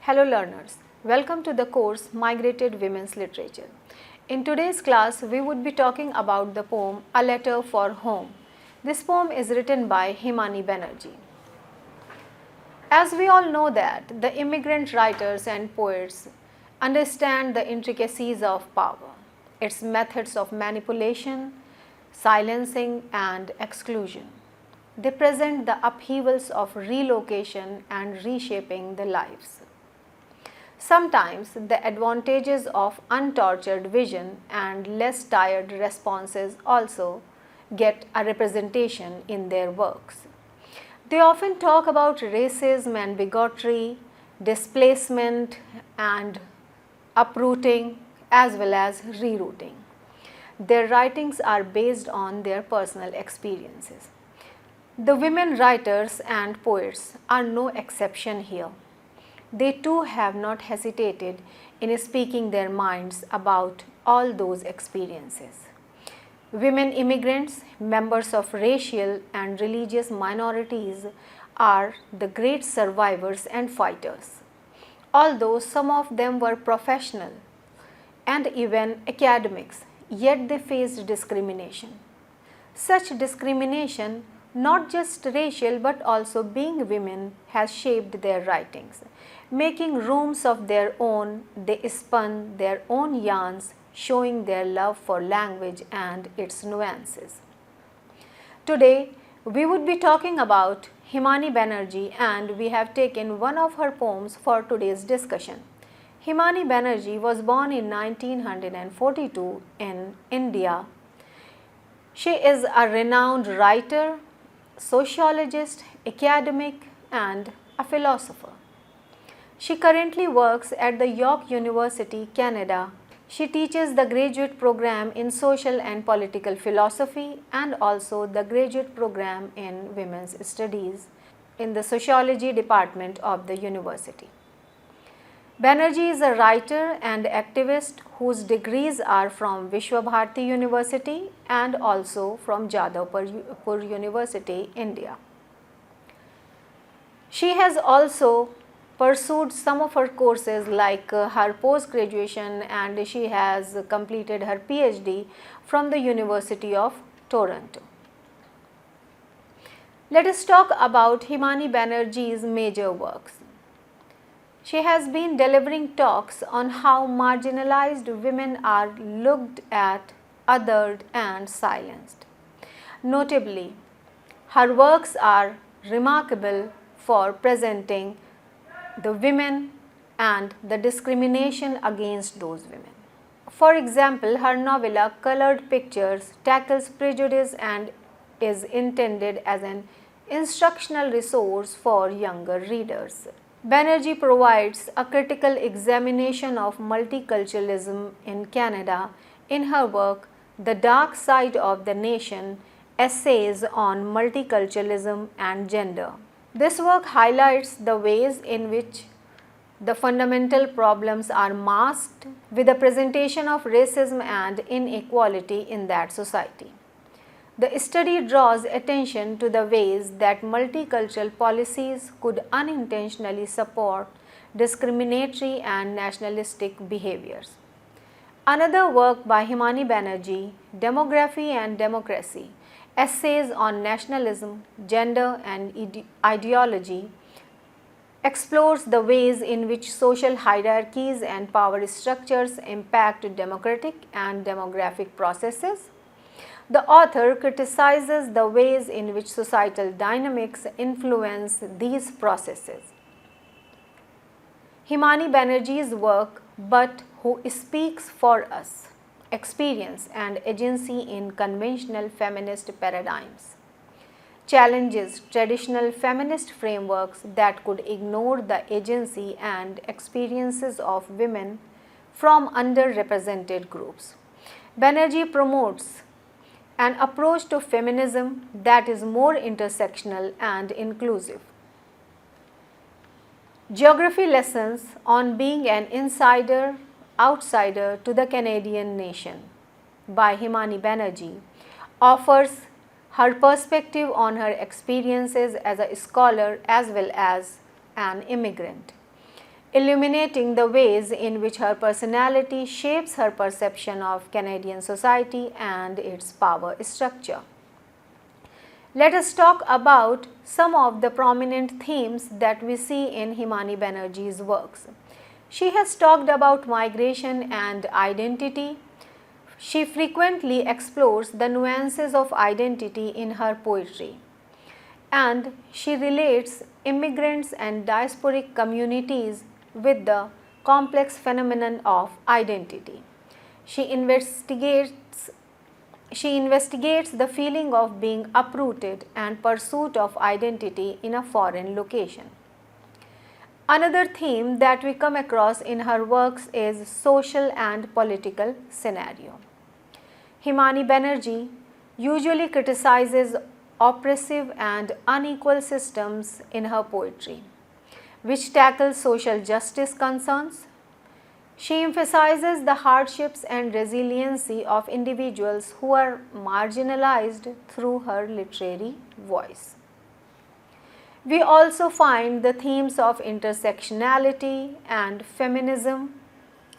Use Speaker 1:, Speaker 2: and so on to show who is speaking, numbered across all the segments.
Speaker 1: Hello learners, welcome to the course Migrated Women's Literature. In today's class, we would be talking about the poem A Letter for Home. This poem is written by Himani Banerjee. As we all know that the immigrant writers and poets understand the intricacies of power, its methods of manipulation, silencing and exclusion. They present the upheavals of relocation and reshaping the lives. Sometimes the advantages of untortured vision and less tired responses also get a representation in their works. They often talk about racism and bigotry, displacement and uprooting as well as rerouting. Their writings are based on their personal experiences. The women writers and poets are no exception here. They too have not hesitated in speaking their minds about all those experiences. Women immigrants, members of racial and religious minorities are the great survivors and fighters. Although some of them were professional and even academics, yet they faced discrimination. Such discrimination, not just racial but also being women, has shaped their writings. Making rooms of their own, they spun their own yarns, showing their love for language and its nuances. Today, we would be talking about Himani Banerjee, and we have taken one of her poems for today's discussion. Himani Banerjee was born in 1942 in India. She is a renowned writer, sociologist, academic and a philosopher. She currently works at the York University, Canada. She teaches the graduate program in social and political philosophy and also the graduate program in women's studies in the sociology department of the university. Banerjee is a writer and activist whose degrees are from Vishwabharati University and also from Jadavpur University, India. She has also pursued some of her courses like her post-graduation, and she has completed her PhD from the University of Toronto. Let us talk about Himani Banerjee's major works. She has been delivering talks on how marginalized women are looked at, othered and silenced. Notably, her works are remarkable for presenting the women and the discrimination against those women. For example, her novella Colored Pictures tackles prejudice and is intended as an instructional resource for younger readers. Banerjee provides a critical examination of multiculturalism in Canada in her work The Dark Side of the Nation, Essays on Multiculturalism and Gender. This work highlights the ways in which the fundamental problems are masked with the presentation of racism and inequality in that society. The study draws attention to the ways that multicultural policies could unintentionally support discriminatory and nationalistic behaviors. Another work by Himani Banerjee, Demography and Democracy, Essays on Nationalism, Gender and Ideology, explores the ways in which social hierarchies and power structures impact democratic and demographic processes. The author criticizes the ways in which societal dynamics influence these processes. Himani Banerjee's work, But Who Speaks for Us, Experience and Agency in Conventional Feminist Paradigms, challenges traditional feminist frameworks that could ignore the agency and experiences of women from underrepresented groups. Banerjee promotes an approach to feminism that is more intersectional and inclusive. Geography Lessons on Being an Outsider to the Canadian Nation by Himani Banerjee offers her perspective on her experiences as a scholar as well as an immigrant. illuminating the ways in which her personality shapes her perception of Canadian society and its power structure. Let us talk about some of the prominent themes that we see in Himani Banerjee's works. She has talked about migration and identity. She frequently explores the nuances of identity in her poetry, and she relates immigrants and diasporic communities with the complex phenomenon of identity. She investigates the feeling of being uprooted and pursuit of identity in a foreign location. Another theme that we come across in her works is social and political scenario. Himani Banerjee usually criticizes oppressive and unequal systems in her poetry, which tackles social justice concerns. She emphasizes the hardships and resiliency of individuals who are marginalized through her literary voice. We also find the themes of intersectionality and feminism,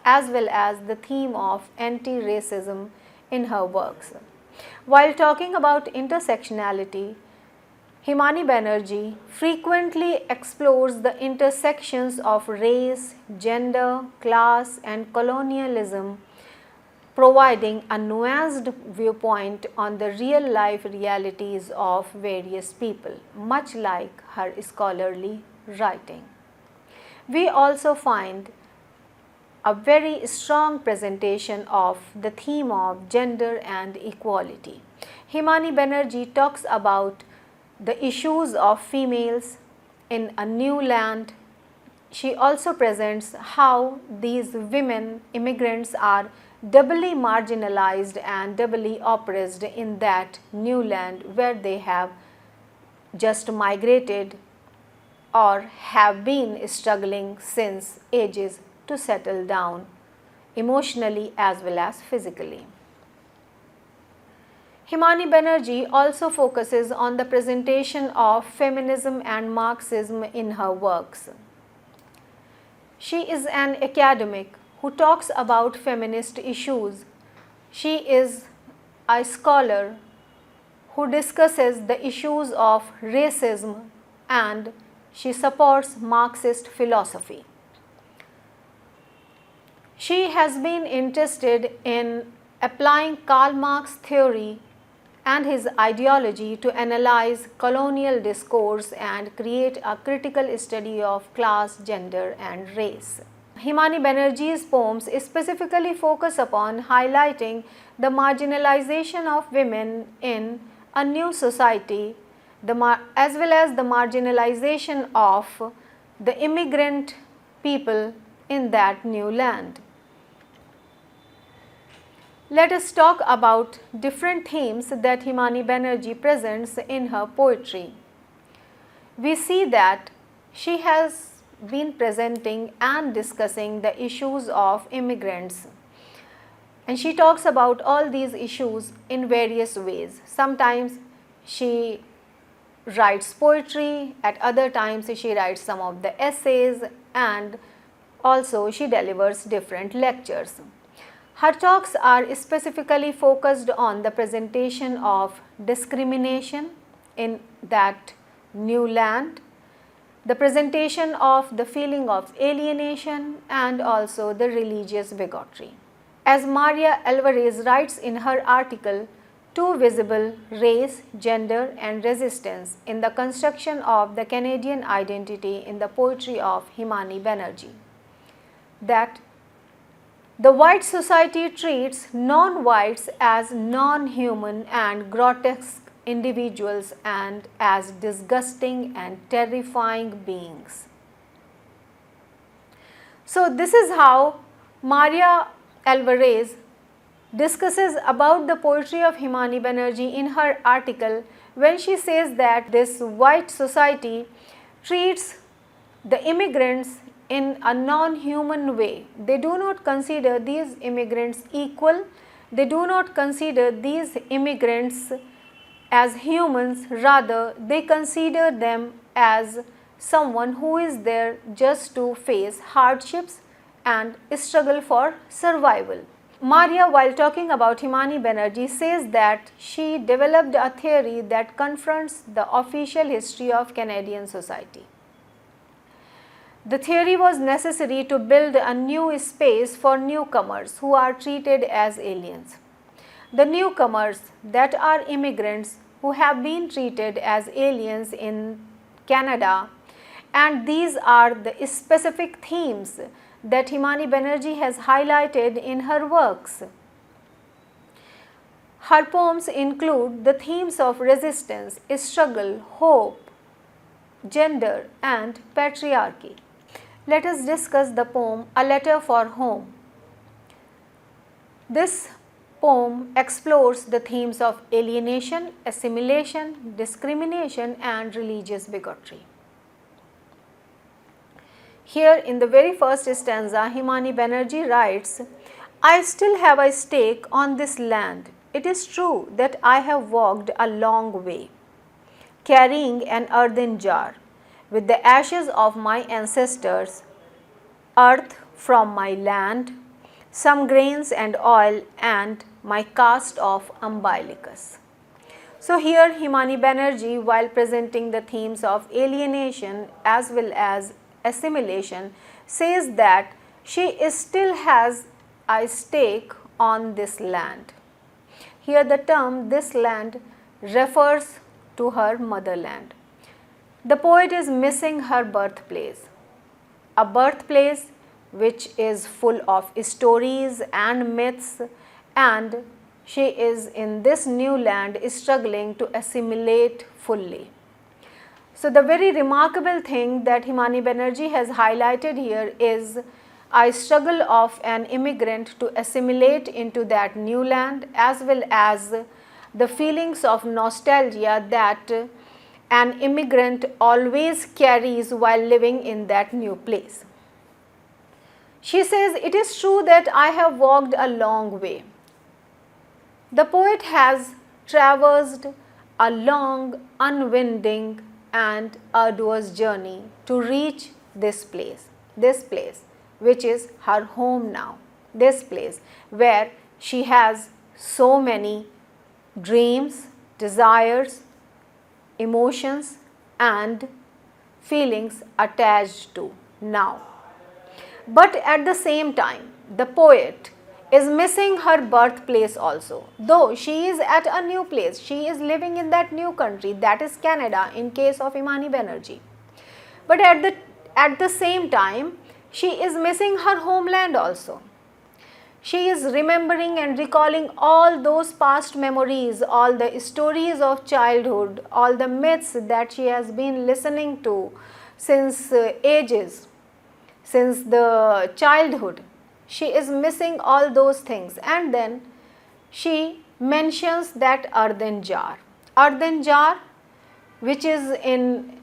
Speaker 1: as well as the theme of anti-racism in her works. While talking about intersectionality, Himani Banerjee frequently explores the intersections of race, gender, class, and colonialism, providing a nuanced viewpoint on the real-life realities of various people, much like her scholarly writing. We also find a very strong presentation of the theme of gender and equality. Himani Banerjee talks about the issues of females in a new land. She also presents how these women immigrants are doubly marginalized and doubly oppressed in that new land where they have just migrated or have been struggling since ages to settle down emotionally as well as physically. Himani Banerjee also focuses on the presentation of feminism and Marxism in her works. She is an academic who talks about feminist issues. She is a scholar who discusses the issues of racism, and she supports Marxist philosophy. She has been interested in applying Karl Marx theory and his ideology to analyze colonial discourse and create a critical study of class, gender, and race. Himani Banerjee's poems specifically focus upon highlighting the marginalization of women in a new society, as well as the marginalization of the immigrant people in that new land. Let us talk about different themes that Himani Banerjee presents in her poetry. We see that she has been presenting and discussing the issues of immigrants, and she talks about all these issues in various ways. Sometimes she writes poetry, at other times she writes some of the essays, and also she delivers different lectures. Her talks are specifically focused on the presentation of discrimination in that new land, the presentation of the feeling of alienation, and also the religious bigotry. As Maria Alvarez writes in her article, "Too Visible: Race, Gender and Resistance in the Construction of the Canadian Identity in the Poetry of Himani Banerjee," that the white society treats non-whites as non-human and grotesque individuals and as disgusting and terrifying beings. So this is how Maria Alvarez discusses about the poetry of Himani Banerjee in her article, when she says that this white society treats the immigrants in a non-human way. They do not consider these immigrants equal. They do not consider these immigrants as humans. Rather, they consider them as someone who is there just to face hardships and struggle for survival. Maria, while talking about Himani Banerjee, says that she developed a theory that confronts the official history of Canadian society. The theory was necessary to build a new space for newcomers who are treated as aliens. The newcomers that are immigrants who have been treated as aliens in Canada, and these are the specific themes that Himani Banerjee has highlighted in her works. Her poems include the themes of resistance, struggle, hope, gender, and patriarchy. Let us discuss the poem A Letter for Home. This poem explores the themes of alienation, assimilation, discrimination, and religious bigotry. Here in the very first stanza, Himani Banerjee writes, I still have a stake on this land. It is true that I have walked a long way, carrying an earthen jar with the ashes of my ancestors, earth from my land, some grains and oil, and my cast of umbilicus. So here Himani Banerjee, while presenting the themes of alienation as well as assimilation, says that she still has a stake on this land. Here the term this land refers to her motherland. The poet is missing her birthplace, a birthplace which is full of stories and myths, and she is in this new land struggling to assimilate fully. So the very remarkable thing that Himani Banerjee has highlighted here is a struggle of an immigrant to assimilate into that new land, as well as the feelings of nostalgia that an immigrant always carries while living in that new place. She says, it is true that I have walked a long way. The poet has traversed a long, unwinding and arduous journey to reach this place which is her home now, this place where she has so many dreams, desires, emotions and feelings attached to now. But at the same time, the poet is missing her birthplace also. Though she is at a new place, she is living in that new country, that is Canada in case of Himani Banerjee. But at the same time, she is missing her homeland also. She is remembering and recalling all those past memories, all the stories of childhood, all the myths that she has been listening to since ages, since the childhood. She is missing all those things, and then she mentions that earthen jar. Earthen jar, which is in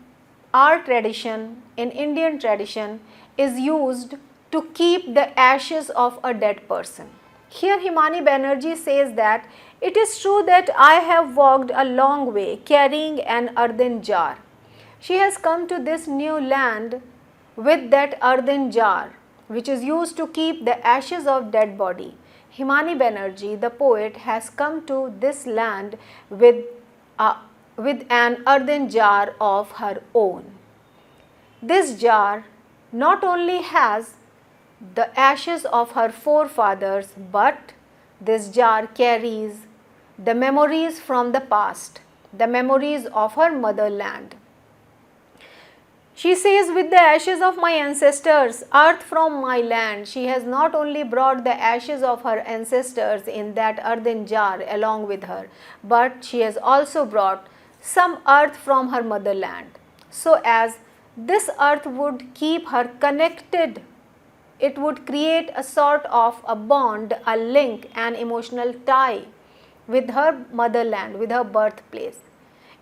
Speaker 1: our tradition, in Indian tradition, is used to keep the ashes of a dead person. Here Himani Banerjee says that it is true that I have walked a long way carrying an earthen jar. She has come to this new land with that earthen jar, which is used to keep the ashes of dead body. Himani Banerjee, the poet, has come to this land with an earthen jar of her own. This jar not only has the ashes of her forefathers, but this jar carries the memories from the past, the memories of her motherland. She says, with the ashes of my ancestors, earth from my land. She has not only brought the ashes of her ancestors in that earthen jar along with her, but she has also brought some earth from her motherland, so as this earth would keep her connected. It would create a sort of a bond, a link, an emotional tie with her motherland, with her birthplace.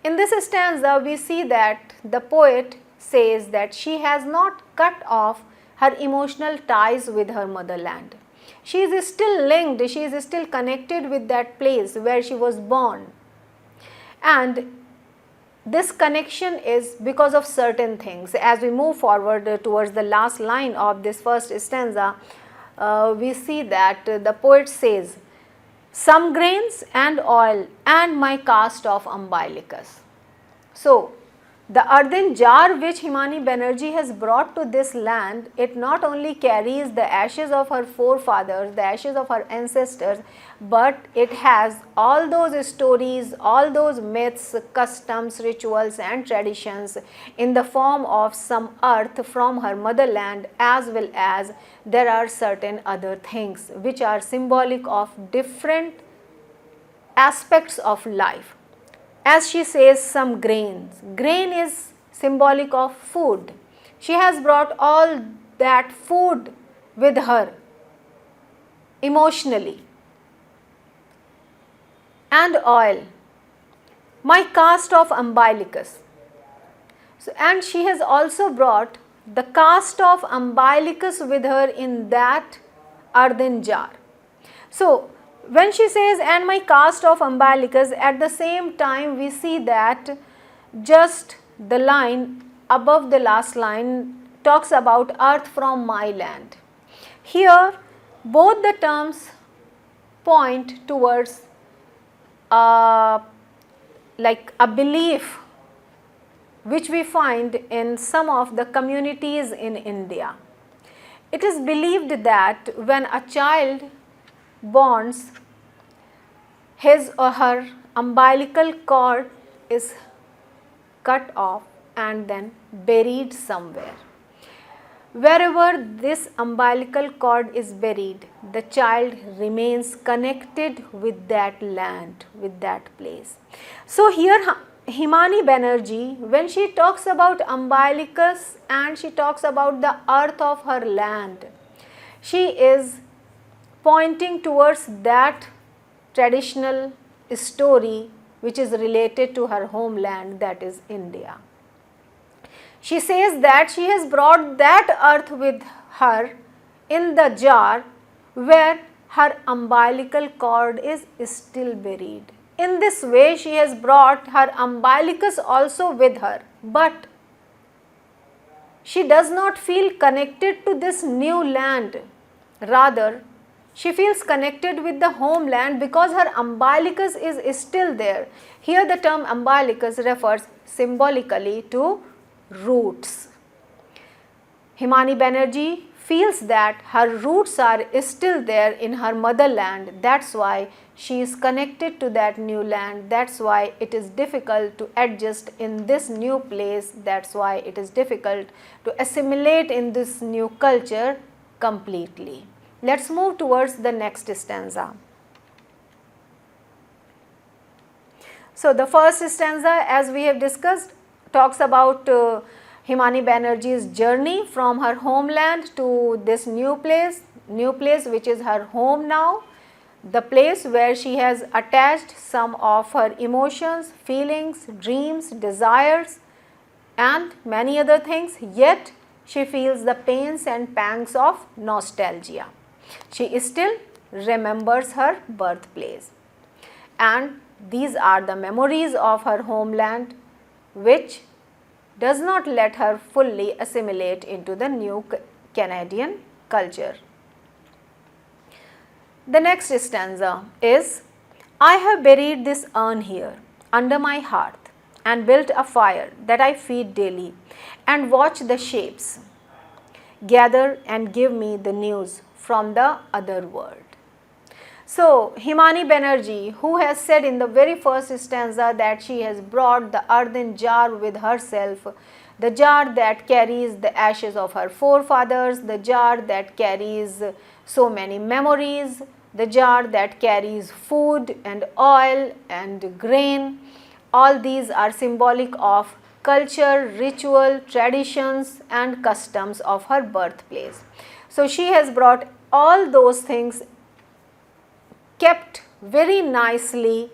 Speaker 1: In this stanza, we see that the poet says that she has not cut off her emotional ties with her motherland. She is still linked, she is still connected with that place where she was born. And this connection is because of certain things. As we move forward towards the last line of this first stanza, we see that the poet says, some grains and oil and my cast of umbilicus. So, the earthen jar which Himani Banerjee has brought to this land, it not only carries the ashes of her forefathers, the ashes of her ancestors, but it has all those stories, all those myths, customs, rituals and traditions in the form of some earth from her motherland, as well as there are certain other things which are symbolic of different aspects of life. As she says, some grains. Grain is symbolic of food. She has brought all that food with her emotionally. And oil. My cast of umbilicus. So, and she has also brought the cast of umbilicus with her in that earthen jar. So, when she says, and my cast of umbilicus, at the same time we see that just the line above the last line talks about earth from my land. Here both the terms point towards like a belief which we find in some of the communities in India. It is believed that when a child borns, his or her umbilical cord is cut off and then buried somewhere. Wherever this umbilical cord is buried, the child remains connected with that land, with that place. So here Himani Banerjee, when she talks about umbilicus and she talks about the earth of her land, she is pointing towards that traditional story which is related to her homeland, that is India. She says that she has brought that earth with her in the jar where her umbilical cord is still buried. In this way she has brought her umbilicus also with her, but she does not feel connected to this new land. Rather, she feels connected with the homeland because her umbilicus is still there. Here the term umbilicus refers symbolically to roots. Himani Banerjee feels that her roots are still there in her motherland. That's why she is connected to that new land. That's why it is difficult to adjust in this new place. That's why it is difficult to assimilate in this new culture completely. Let's move towards the next stanza. So the first stanza, as we have discussed, talks about Himani Banerjee's journey from her homeland to this new place which is her home now, the place where she has attached some of her emotions, feelings, dreams, desires and many other things, yet she feels the pains and pangs of nostalgia. She still remembers her birthplace, and these are the memories of her homeland which does not let her fully assimilate into the new Canadian culture. The next stanza is, I have buried this urn here under my hearth and built a fire that I feed daily and watch the shapes gather and give me the news from the other world. So, Himani Banerjee, who has said in the very first stanza that she has brought the earthen jar with herself, the jar that carries the ashes of her forefathers, the jar that carries so many memories, the jar that carries food and oil and grain, all these are symbolic of culture, ritual, traditions and customs of her birthplace. So, she has brought all those things kept very nicely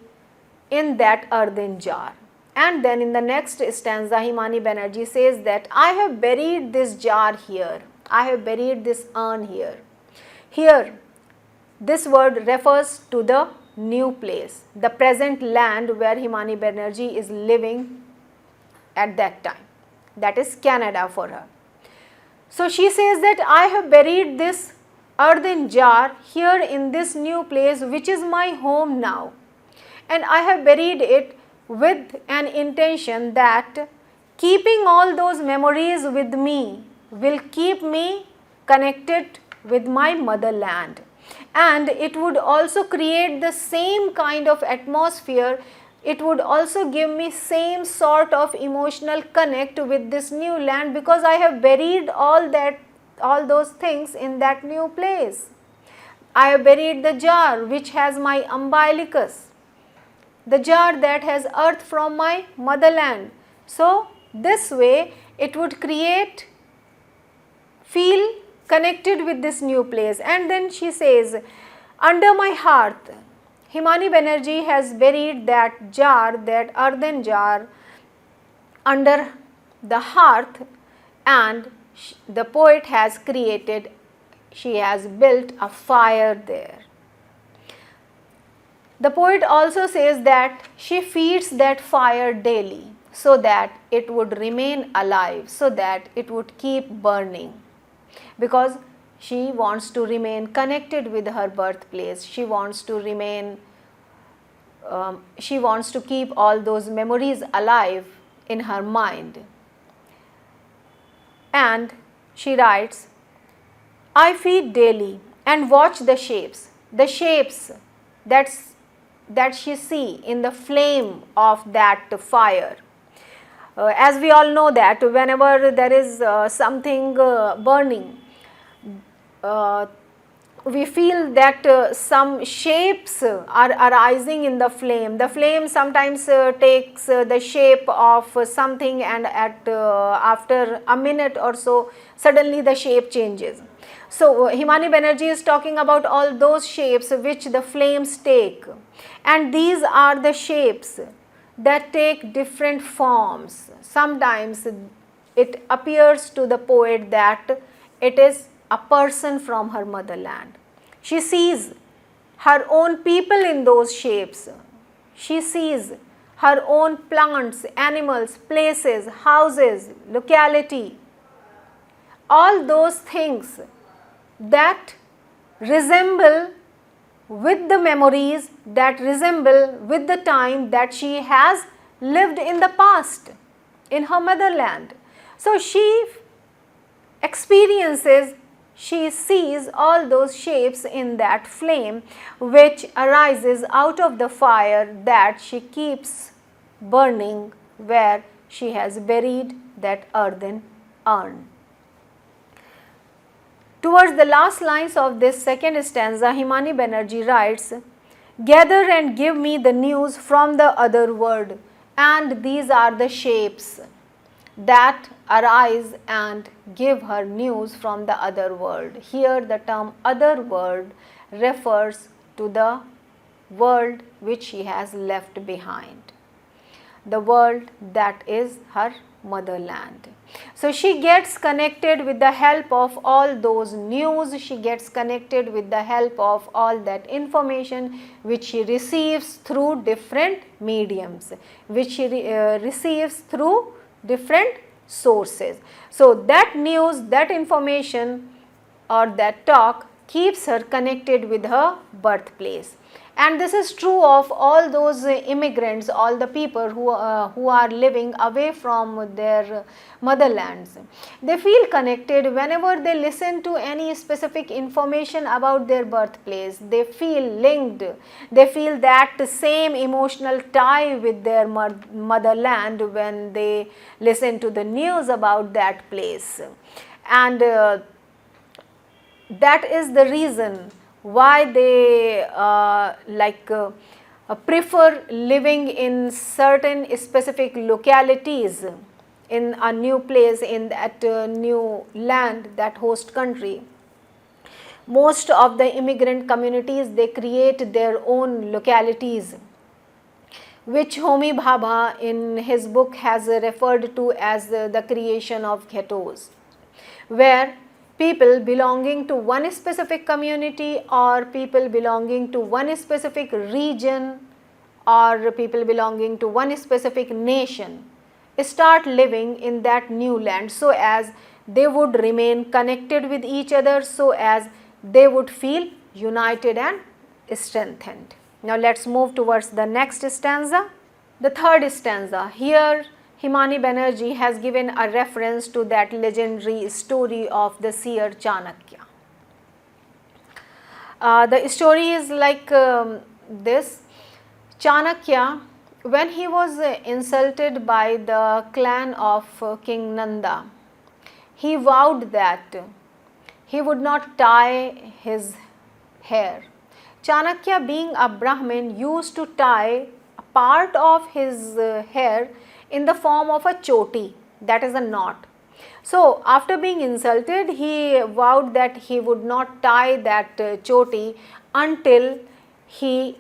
Speaker 1: in that earthen jar. And then in the next stanza, Himani Banerjee says that I have buried this jar here, I have buried this urn here. Here, this word refers to the new place, the present land where Himani Banerjee is living at that time. That is Canada for her. So she says that I have buried this earthen jar here in this new place which is my home now, and I have buried it with an intention that keeping all those memories with me will keep me connected with my motherland, and it would also create the same kind of atmosphere. It would also give me same sort of emotional connect with this new land, because I have buried all those things in that new place. I have buried the jar which has my umbilicus, the jar that has earth from my motherland. So this way it would feel connected with this new place. And then she says, under my hearth, Himani Banerjee has buried that jar, that earthen jar, under the hearth, and the poet has created, she has built a fire there. The poet also says that she feeds that fire daily so that it would remain alive, so that it would keep burning, because she wants to remain connected with her birthplace. She wants to remain, she wants to keep all those memories alive in her mind. And she writes, I feed daily and watch the shapes that she see in the flame of that fire. As we all know that whenever there is something burning, we feel that some shapes are arising in the flame. The flame sometimes takes the shape of something, and after a minute or so, suddenly the shape changes. So Himani Banerjee is talking about all those shapes which the flames take, and these are the shapes that take different forms. Sometimes it appears to the poet that it is a person from her motherland. She sees her own people in those shapes. She sees her own plants, animals, places, houses, locality, all those things that resemble with the memories, that resemble with the time that she has lived in the past in her motherland. So she experiences, she sees all those shapes in that flame which arises out of the fire that she keeps burning where she has buried that earthen urn. Towards the last lines of this second stanza, Himani Banerjee writes, gather and give me the news from the other world. And these are the shapes that arise and give her news from the other world. Here the term other world refers to the world which she has left behind, the world that is her motherland. So she gets connected with the help of all those news, she gets connected with the help of all that information which she receives through different mediums, which she receives through different sources. So that news, that information or that talk keeps her connected with her birthplace. And this is true of all those immigrants, all the people who are living away from their motherlands. They feel connected whenever they listen to any specific information about their birthplace. They feel linked. They feel that same emotional tie with their motherland when they listen to the news about that place. And that is the reason why they prefer living in certain specific localities in a new place, in that new land, that host country. Most of the immigrant communities, they create their own localities, which Homi Bhabha in his book has referred to as the creation of ghettos, where people belonging to one specific community or people belonging to one specific region or people belonging to one specific nation start living in that new land, so as they would remain connected with each other, so as they would feel united and strengthened. Now let us move towards the next stanza. The third stanza. Here Himani Banerjee has given a reference to that legendary story of the seer Chanakya. The story is like this. Chanakya, when he was insulted by the clan of King Nanda, he vowed that he would not tie his hair. Chanakya, being a Brahmin, used to tie a part of his hair in the form of a choti, that is a knot. So after being insulted, he vowed that he would not tie that choti until he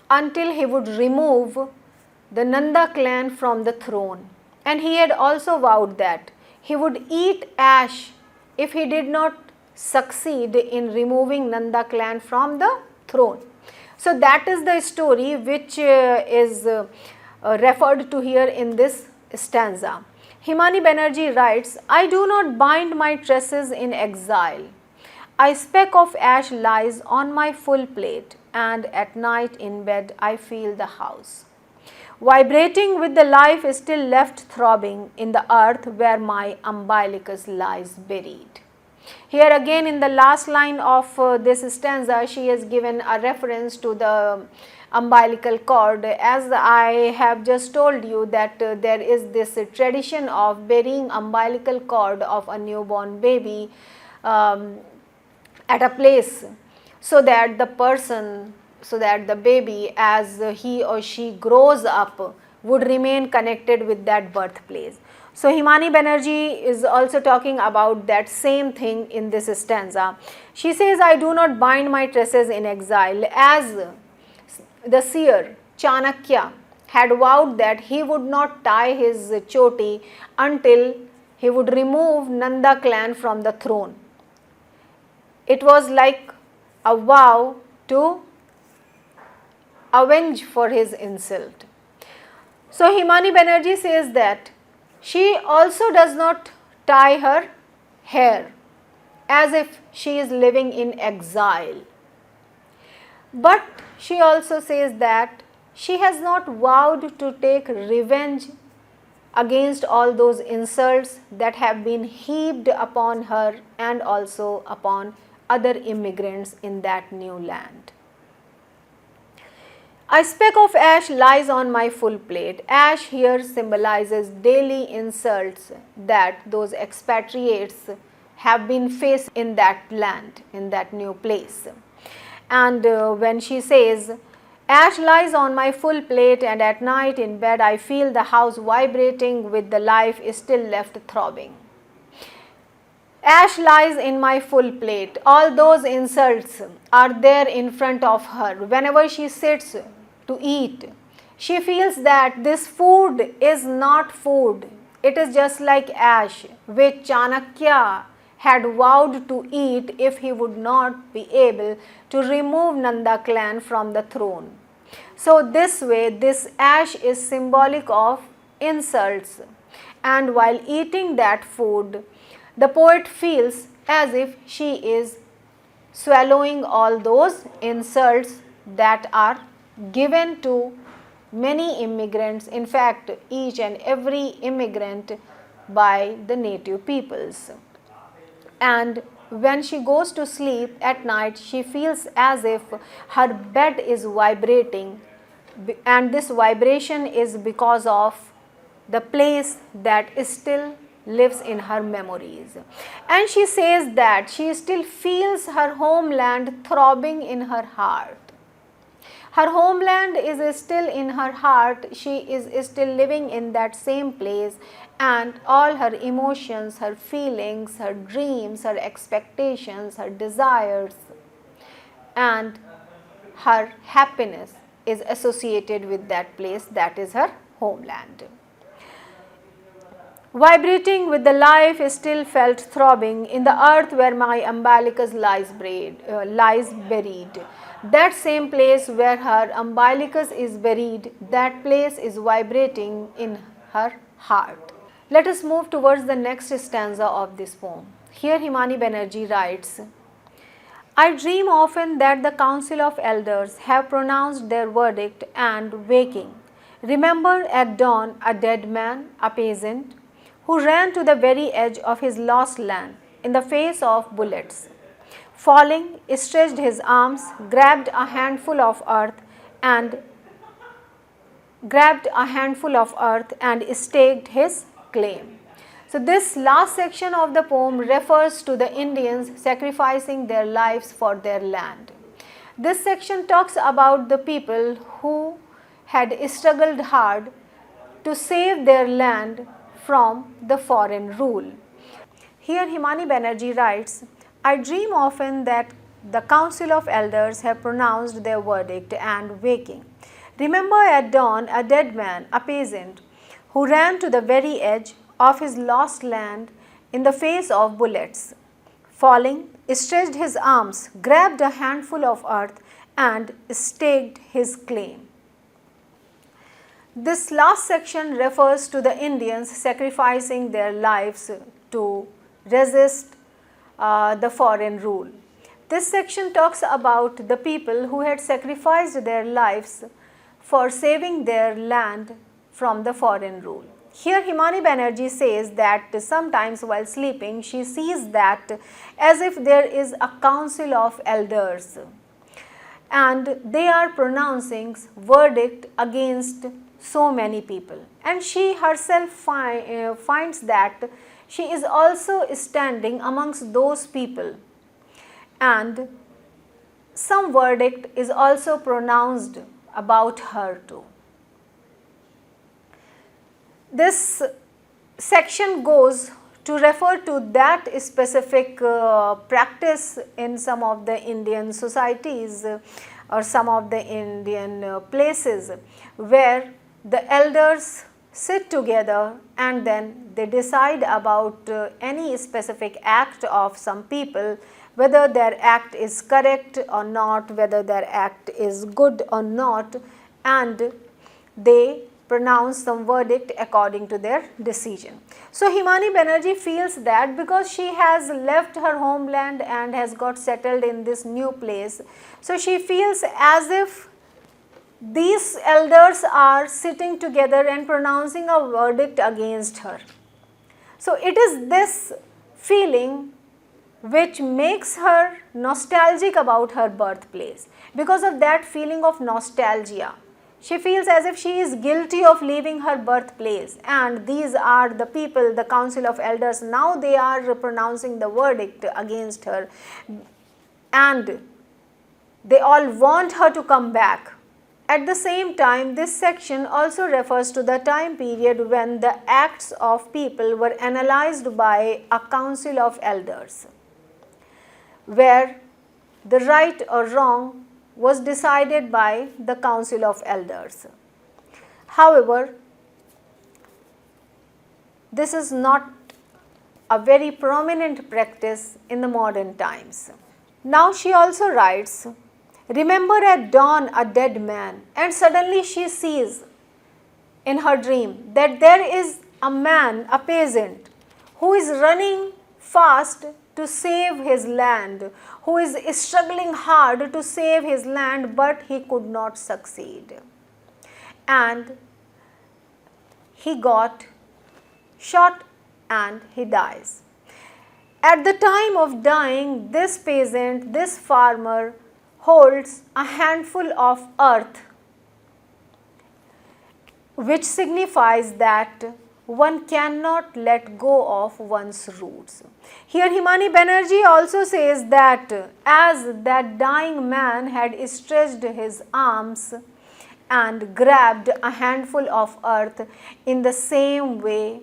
Speaker 1: until he would remove the Nanda clan from the throne. And he had also vowed that he would eat ash if he did not succeed in removing Nanda clan from the throne. So that is the story which is referred to here in this stanza. Himani Banerjee writes, I do not bind my tresses in exile. A speck of ash lies on my full plate, and at night in bed I feel the house vibrating with the life still left throbbing in the earth where my umbilicus lies buried. Here again in the last line of this stanza, she has given a reference to the umbilical cord. As I have just told you that there is this tradition of burying umbilical cord of a newborn baby at a place, so that the baby, as he or she grows up, would remain connected with that birthplace. So Himani Banerjee is also talking about that same thing in this stanza. She says, I do not bind my tresses in exile, as the seer Chanakya had vowed that he would not tie his choti until he would remove Nanda clan from the throne. It was like a vow to avenge for his insult. So Himani Banerjee says that she also does not tie her hair as if she is living in exile. But she also says that she has not vowed to take revenge against all those insults that have been heaped upon her and also upon other immigrants in that new land. A speck of ash lies on my full plate. Ash here symbolizes daily insults that those expatriates have been faced in that land, in that new place. And when she says, ash lies on my full plate, and at night in bed I feel the house vibrating with the life still left throbbing. Ash lies in my full plate. All those insults are there in front of her. Whenever she sits to eat, she feels that this food is not food. It is just like ash, which Chanakya had vowed to eat if he would not be able to remove Nanda clan from the throne. So this way, this ash is symbolic of insults, and while eating that food, the poet feels as if she is swallowing all those insults that are given to many immigrants, in fact each and every immigrant, by the native peoples. And when she goes to sleep at night, she feels as if her bed is vibrating, and this vibration is because of the place that still lives in her memories. And she says that she still feels her homeland throbbing in her heart. Her homeland is still in her heart. She is still living in that same place, and all her emotions, her feelings, her dreams, her expectations, her desires, and her happiness is associated with that place, that is her homeland. vibrating with the life still felt throbbing in the earth where my umbilicus lies buried. That same place where her umbilicus is buried, that place is vibrating in her heart. Let us move towards the next stanza of this poem. Here Himani Banerjee writes, I dream often that the council of elders have pronounced their verdict and waking, remember at dawn a dead man, a peasant, who ran to the very edge of his lost land in the face of bullets. Falling, stretched his arms, grabbed a handful of earth and staked his claim. So this last section of the poem refers to the Indians sacrificing their lives for their land. This section talks about the people who had struggled hard to save their land from the foreign rule. Here Himani Banerjee writes, I dream often that the council of elders have pronounced their verdict and waking. Remember at dawn a dead man, a peasant, who ran to the very edge of his lost land in the face of bullets. Falling, stretched his arms, grabbed a handful of earth and staked his claim. This last section refers to the Indians sacrificing their lives to resist the foreign rule. This section talks about the people who had sacrificed their lives for saving their land from the foreign rule. Here Himani Banerjee says that sometimes while sleeping she sees that as if there is a council of elders and they are pronouncing verdict against so many people, and she herself finds that she is also standing amongst those people and some verdict is also pronounced about her too. This section goes to refer to that specific practice in some of the Indian societies or some of the Indian places where the elders sit together and then they decide about any specific act of some people, whether their act is correct or not, whether their act is good or not, and they pronounce some verdict according to their decision. So Himani Banerjee feels that because she has left her homeland and has got settled in this new place, so she feels as if these elders are sitting together and pronouncing a verdict against her. So it is this feeling which makes her nostalgic about her birthplace. Because of that feeling of nostalgia, she feels as if she is guilty of leaving her birthplace, and these are the people, the council of elders, now they are pronouncing the verdict against her and they all want her to come back. At the same time, this section also refers to the time period when the acts of people were analyzed by a council of elders, where the right or wrong was decided by the council of elders. However, this is not a very prominent practice in the modern times. Now she also writes, remember at dawn a dead man, and suddenly she sees in her dream that there is a man, a peasant, who is running fast to save his land, who is struggling hard to save his land, but he could not succeed. And he got shot and he dies. At the time of dying, this peasant, this farmer, holds a handful of earth, which signifies that one cannot let go of one's roots. Here Himani Banerjee also says that as that dying man had stretched his arms and grabbed a handful of earth, in the same way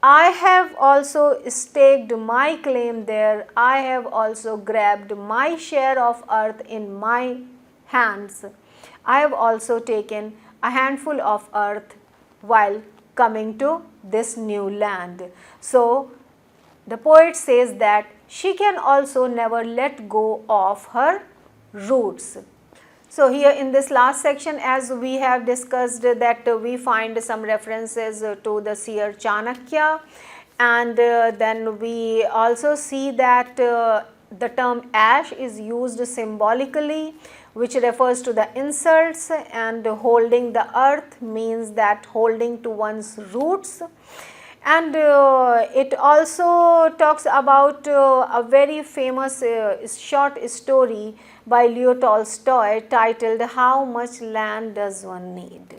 Speaker 1: I have also staked my claim there. I have also grabbed my share of earth in my hands. I have also taken a handful of earth while coming to this new land. So the poet says that she can also never let go of her roots. So here in this last section, as we have discussed, that we find some references to the seer Chanakya, and then we also see that the term ash is used symbolically, which refers to the insults, and holding the earth means that holding to one's roots. And it also talks about a very famous short story by Leo Tolstoy titled "How Much Land Does One Need?"